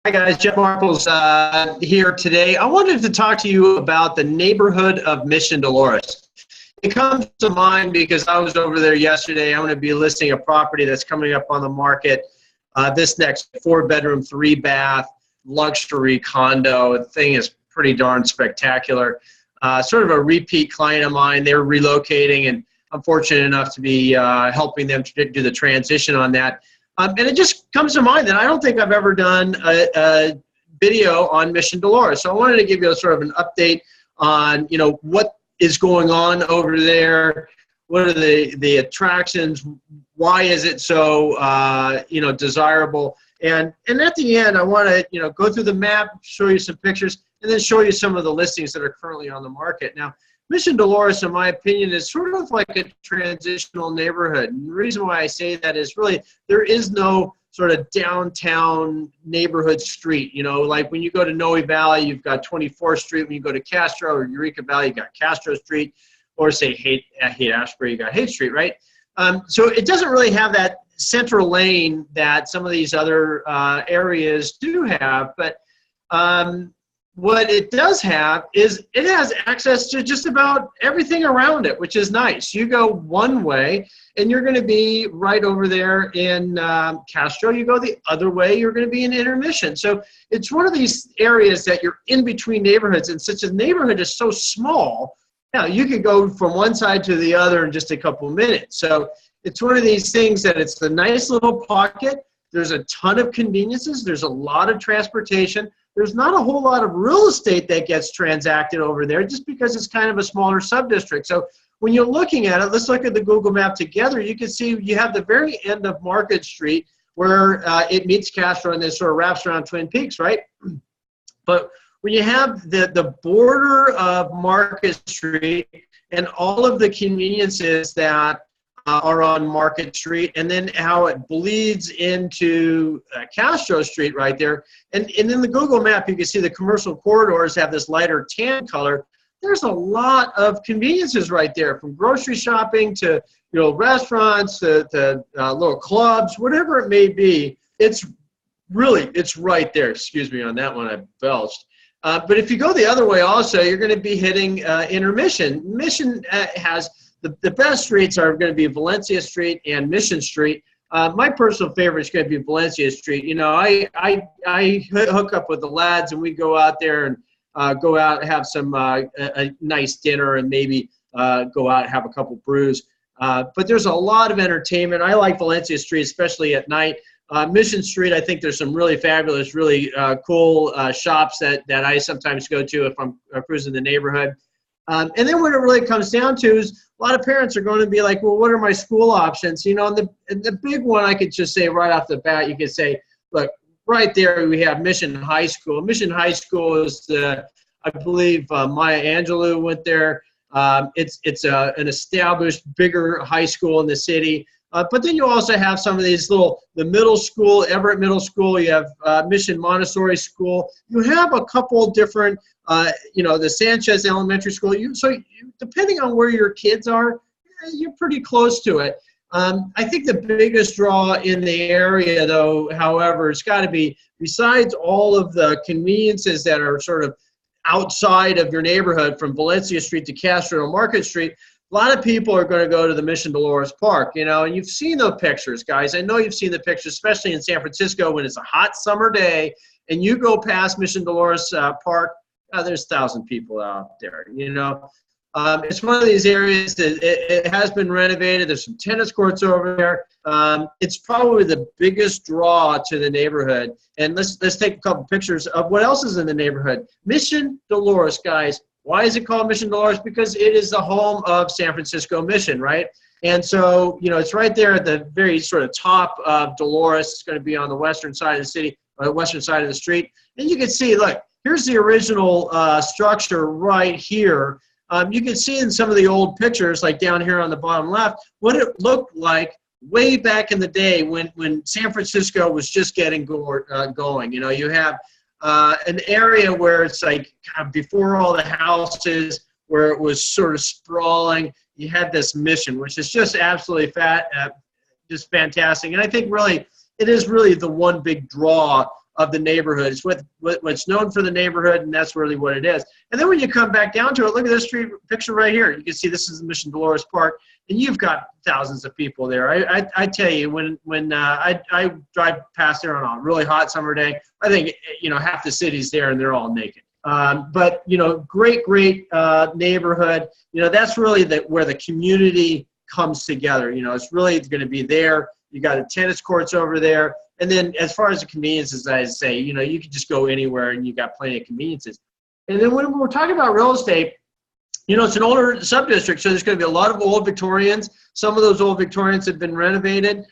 Hi guys, Jeff Marples here today. I wanted to talk to you about the neighborhood of Mission Dolores. It comes to mind because I was over there yesterday. I'm going to be listing a property that's coming up on the market. This next 4-bedroom, 3-bath luxury condo. The thing is pretty darn spectacular. Sort of a repeat client of mine. They're relocating, and I'm fortunate enough to be helping them to do the transition on that. And it just comes to mind that I don't think I've ever done a video on Mission Dolores. So I wanted to give you a sort of an update on, what is going on over there. What are the attractions? Why is it so, desirable? And at the end, I want to, go through the map, show you some pictures, and then show you some of the listings that are currently on the market. Now, Mission Dolores, in my opinion, is sort of like a transitional neighborhood. And the reason why I say that is really there is no sort of downtown neighborhood street. Like when you go to Noe Valley, you've got 24th Street. When you go to Castro or Eureka Valley, you've got Castro Street. Or say Haight-Ashbury, you got Haight Street, right? So it doesn't really have that central lane that some of these other areas do have. But what it does have is it has access to just about everything around it, which is nice. You go one way, and you're going to be right over there in Castro. You go the other way, you're going to be in Intermission. So it's one of these areas that you're in between neighborhoods, and since the neighborhood is so small, you can go from one side to the other in just a couple minutes. So it's one of these things that it's a nice little pocket. There's a ton of conveniences. There's a lot of transportation. There's not a whole lot of real estate that gets transacted over there just because it's kind of a smaller sub-district. So when you're looking at it, let's look at the Google map together. You can see you have the very end of Market Street where it meets Castro and then sort of wraps around Twin Peaks, right? But when you have the border of Market Street and all of the conveniences that are on Market Street, and then how it bleeds into Castro Street right there. And in the Google map, you can see the commercial corridors have this lighter tan color. There's a lot of conveniences right there, from grocery shopping to restaurants to little clubs, whatever it may be. It's right there. Excuse me on that one, I belched. But if you go the other way also, you're going to be hitting Intermission. Mission has the best streets are going to be Valencia Street and Mission Street. My personal favorite is going to be Valencia Street. I hook up with the lads and we go out there and go out and have some a nice dinner and maybe go out and have a couple brews. But there's a lot of entertainment. I like Valencia Street, especially at night. Mission Street, I think there's some really fabulous, really cool shops that I sometimes go to if I'm cruising the neighborhood. And then what it really comes down to is a lot of parents are going to be like, well, what are my school options? And the big one I could just say right off the bat, you could say, look, right there we have Mission High School. Mission High School is, I believe Maya Angelou went there. It's an established, bigger high school in the city. But then you also have some of these the middle school, Everett Middle School, you have Mission Montessori School. You have a couple different, the Sanchez Elementary School. So depending on where your kids are, you're pretty close to it. I think the biggest draw in the area, though, however, it's got to be, besides all of the conveniences that are sort of outside of your neighborhood from Valencia Street to Castro and Market Street, a lot of people are going to go to the Mission Dolores Park, and you've seen those pictures, guys. I know you've seen the pictures, especially in San Francisco when it's a hot summer day and you go past Mission Dolores Park, there's 1,000 people out there, It's one of these areas that it has been renovated. There's some tennis courts over there. It's probably the biggest draw to the neighborhood. And let's take a couple pictures of what else is in the neighborhood. Mission Dolores, guys. Why is it called Mission Dolores? Because it is the home of San Francisco Mission, right? And so, it's right there at the very sort of top of Dolores. It's going to be on the western side of the city, or the western side of the street. And you can see, look, here's the original structure right here. You can see in some of the old pictures, like down here on the bottom left, what it looked like way back in the day when San Francisco was just getting going. You have an area where it's like kind of before all the houses, where it was sort of sprawling. You had this Mission, which is just absolutely just fantastic. And I think really it is really the one big draw of the neighborhood. It's what's known for the neighborhood, and that's really what it is. And then when you come back down to it, look at this street picture right here. You can see this is Mission Dolores Park, and you've got thousands of people there. I tell you, when I drive past there on a really hot summer day, I think, you know, half the city's there and they're all naked. But, you know, great neighborhood. You know, that's really where the community comes together. You know, it's really going to be there. You got the tennis courts over there. And then as far as the conveniences, I say, you know, you can just go anywhere and you got plenty of conveniences. And then when we're talking about real estate, you know, it's an older sub-district, so there's going to be a lot of old Victorians. Some of those old Victorians have been renovated,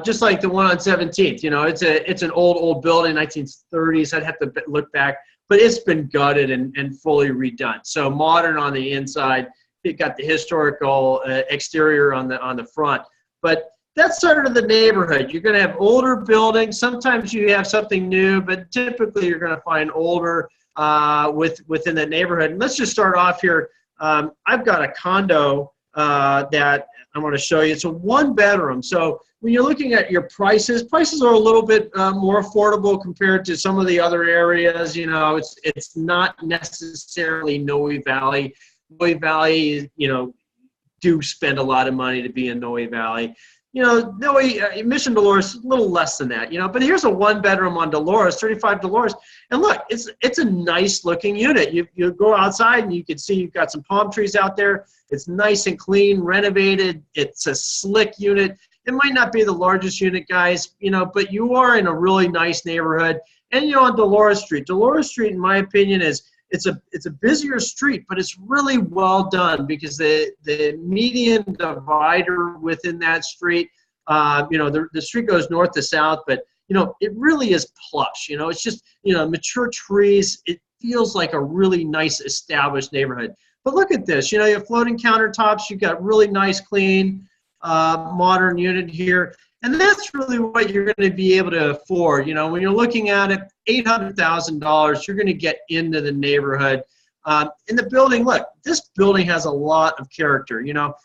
just like the one on 17th. You know, it's an old building, 1930s. I'd have to look back, but it's been gutted and fully redone. So modern on the inside. It got the historical exterior on the front. But that's sort of the neighborhood. You're going to have older buildings. Sometimes you have something new, but typically you're going to find older within the neighborhood. And let's just start off here. I've got a condo that I want to show you. It's a 1-bedroom. So when you're looking at your prices are a little bit more affordable compared to some of the other areas. You know, it's not necessarily Noe Valley. Noe Valley, you know, do spend a lot of money to be in Noe Valley. You know, Mission Dolores, a little less than that, you know. But here's a 1-bedroom on Dolores, 35 Dolores. And look, it's a nice looking unit. You go outside and you can see you've got some palm trees out there. It's nice and clean, renovated. It's a slick unit. It might not be the largest unit, guys, you know, but you are in a really nice neighborhood. And, you know, on Dolores Street, in my opinion, it's a busier street, but it's really well done because the median divider within that street, you know, the street goes north to south, but, you know, it really is plush. You know, it's just, you know, mature trees. It feels like a really nice established neighborhood. But look at this. You know, you have floating countertops. You've got really nice, clean, modern unit here. And that's really what you're going to be able to afford. You know, when you're looking at it, $800,000, you're going to get into the neighborhood. In the building, look, this building has a lot of character. You know,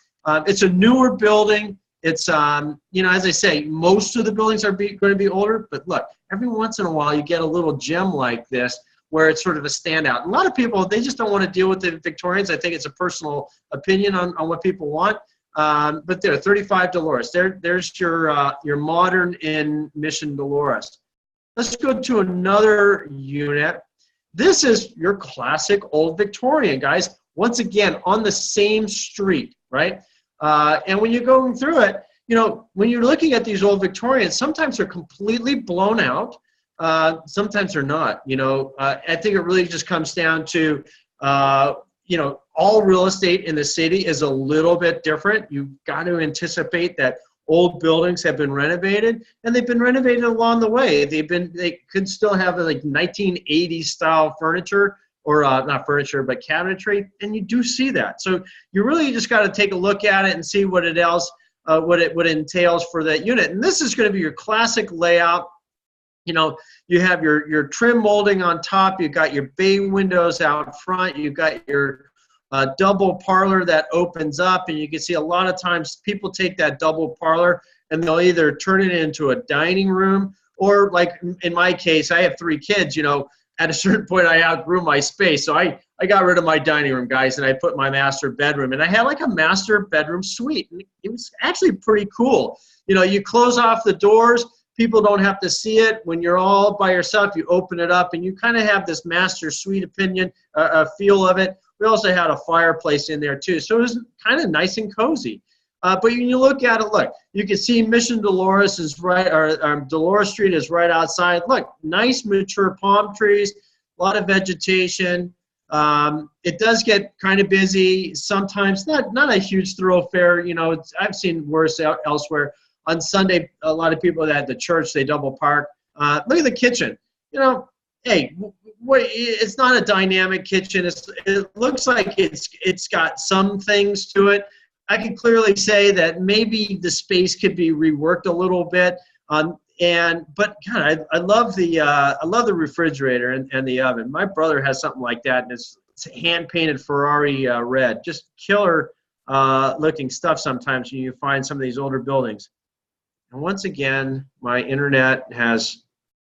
it's a newer building. It's, you know, as I say, most of the buildings are going to be older. But look, every once in a while, you get a little gem like this where it's sort of a standout. A lot of people, they just don't want to deal with the Victorians. I think it's a personal opinion on what people want. But there, 35 Dolores. There's your modern in Mission Dolores. Let's go to another unit. This is your classic old Victorian, guys. Once again, on the same street, right? And when you're going through it, you know, when you're looking at these old Victorians, sometimes they're completely blown out. Sometimes they're not. You know, I think it really just comes down to, you know, all real estate in the city is a little bit different. You've got to anticipate that old buildings have been renovated, and they've been renovated along the way. They could still have like 1980s style furniture, or not furniture, but cabinetry, and you do see that. So you really just got to take a look at it and see what it entails for that unit. And this is going to be your classic layout. You know, you have your trim molding on top. You've got your bay windows out front. You've got your double parlor that opens up, and you can see a lot of times people take that double parlor and they'll either turn it into a dining room, or like in my case, I have 3 kids, you know, at a certain point I outgrew my space. So I got rid of my dining room, guys, and I put my master bedroom, and I had like a master bedroom suite. And it was actually pretty cool. You know, you close off the doors. People don't have to see it. When you're all by yourself, you open it up, and you kind of have this master suite feel of it. We also had a fireplace in there too, so it was kind of nice and cozy. But when you look at it, look, you can see Mission Dolores is right, or Dolores Street is right outside. Look, nice mature palm trees, a lot of vegetation. It does get kind of busy sometimes. Not a huge thoroughfare. You know, I've seen worse elsewhere. On Sunday, a lot of people at the church, they double park. Look at the kitchen. You know, hey, it's not a dynamic kitchen. It looks like it's got some things to it. I can clearly say that maybe the space could be reworked a little bit. But God, I love the refrigerator and the oven. My brother has something like that, and it's hand painted Ferrari red. Just killer looking stuff sometimes when you find some of these older buildings. And once again, my internet has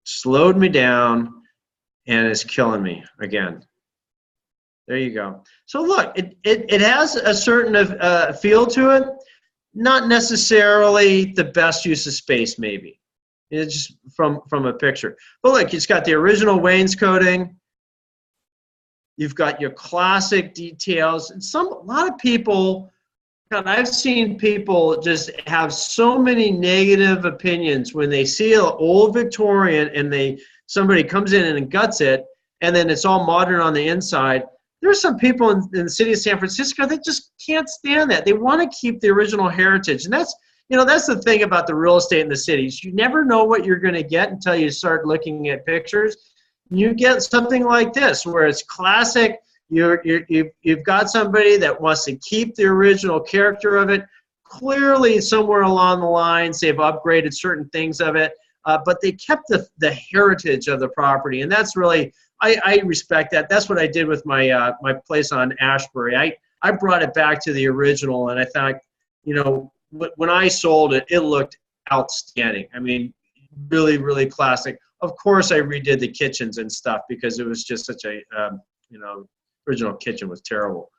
slowed me down, and it's killing me again. There you go. So look, it has a certain feel to it, not necessarily the best use of space maybe. It's just from a picture. But look, it's got the original wainscoting. You've got your classic details. And a lot of people, God, I've seen people just have so many negative opinions when they see an old Victorian and somebody comes in and guts it, and then it's all modern on the inside. There's some people in the city of San Francisco that just can't stand that. They want to keep the original heritage. And that's the thing about the real estate in the cities. You never know what you're going to get until you start looking at pictures. You get something like this where it's classic. You've got somebody that wants to keep the original character of it. Clearly, somewhere along the lines, they've upgraded certain things of it, but they kept the heritage of the property, and that's really, I respect that. That's what I did with my my place on Ashbury. I brought it back to the original, and I thought, when I sold it, it looked outstanding. I mean, really, really classic. Of course, I redid the kitchens and stuff because it was just such a, original kitchen was terrible.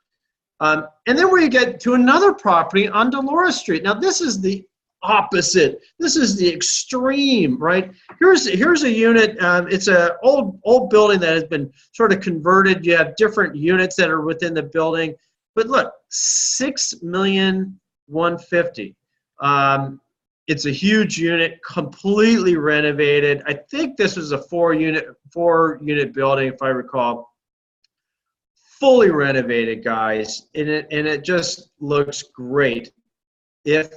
And then we get to another property on Dolores Street. Now, this is the opposite. This is the extreme, right? Here's a unit. It's an old building that has been sort of converted. You have different units that are within the building. But look, $6,150,000. It's a huge unit, completely renovated. I think this was a four-unit building, if I recall. Fully renovated, guys, and it just looks great. If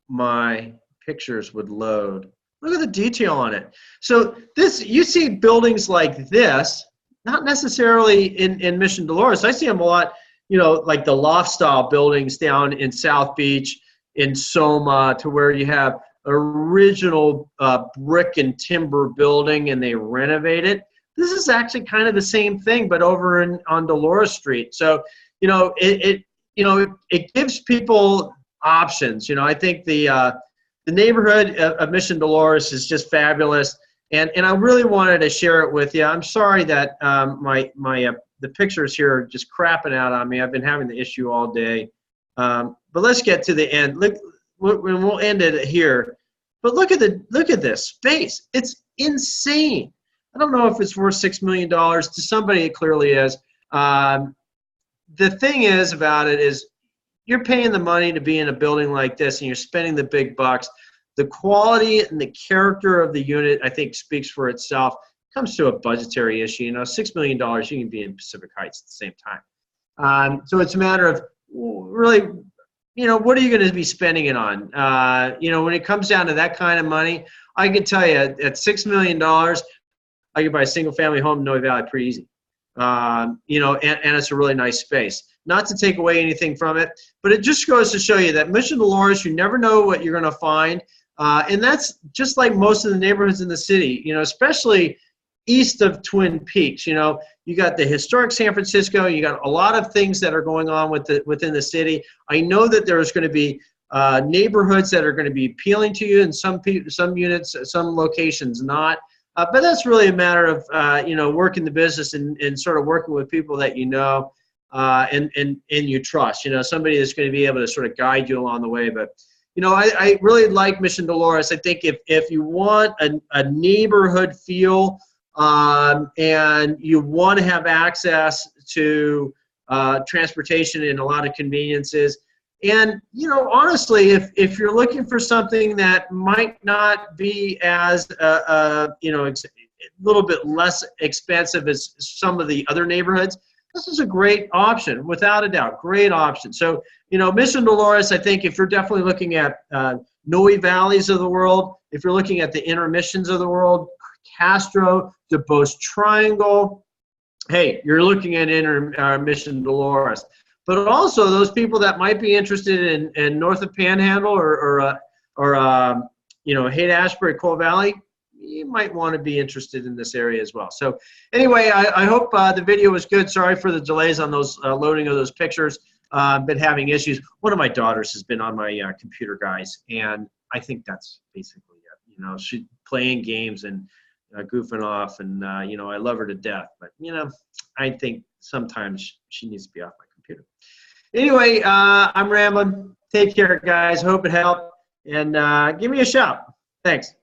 my pictures would load, look at the detail on it. So you see buildings like this, not necessarily in Mission Dolores. I see them a lot, like the loft style buildings down in South Beach, in Soma, to where you have original brick and timber building and they renovate it. This is actually kind of the same thing, but over on Dolores Street. So, it gives people options. I think the neighborhood of Mission Dolores is just fabulous, and I really wanted to share it with you. I'm sorry that the pictures here are just crapping out on me. I've been having the issue all day, but let's get to the end. Look, we'll end it here. But look at this space. It's insane. I don't know if it's worth $6 million. To somebody, it clearly is. The thing is about it is you're paying the money to be in a building like this and you're spending the big bucks. The quality and the character of the unit, I think, speaks for itself. It comes to a budgetary issue. $6 million, you can be in Pacific Heights at the same time. So it's a matter of really, what are you going to be spending it on? When it comes down to that kind of money, I can tell you at $6 million, I could buy a single-family home in Noe Valley pretty easy, and it's a really nice space. Not to take away anything from it, but it just goes to show you that Mission Dolores, you never know what you're going to find, and that's just like most of the neighborhoods in the city, especially east of Twin Peaks. You got the historic San Francisco, you got a lot of things that are going on within the city. I know that there's going to be neighborhoods that are going to be appealing to you, and some units, some locations not. But that's really a matter of, working the business and sort of working with people that and you trust, somebody that's going to be able to sort of guide you along the way. But, I really like Mission Dolores. I think if you want a neighborhood feel and you want to have access to transportation and a lot of conveniences, and, honestly, if you're looking for something that might not be as, a little bit less expensive as some of the other neighborhoods, this is a great option, without a doubt, great option. So, Mission Dolores, I think if you're definitely looking at Noe Valleys of the world, if you're looking at the intermissions of the world, Castro, DuBose Triangle, hey, you're looking at Mission Dolores. But also those people that might be interested in north of Panhandle or Haight-Ashbury, Coal Valley, you might want to be interested in this area as well. So anyway, I hope the video was good. Sorry for the delays on those loading of those pictures. Been having issues. One of my daughters has been on my computer, guys, and I think that's basically it. She's playing games, and goofing off, and you know, I love her to death, but you know, I think sometimes she needs to be off my computer. Anyway, I'm rambling. Take care, guys. Hope it helped, and give me a shout. Thanks.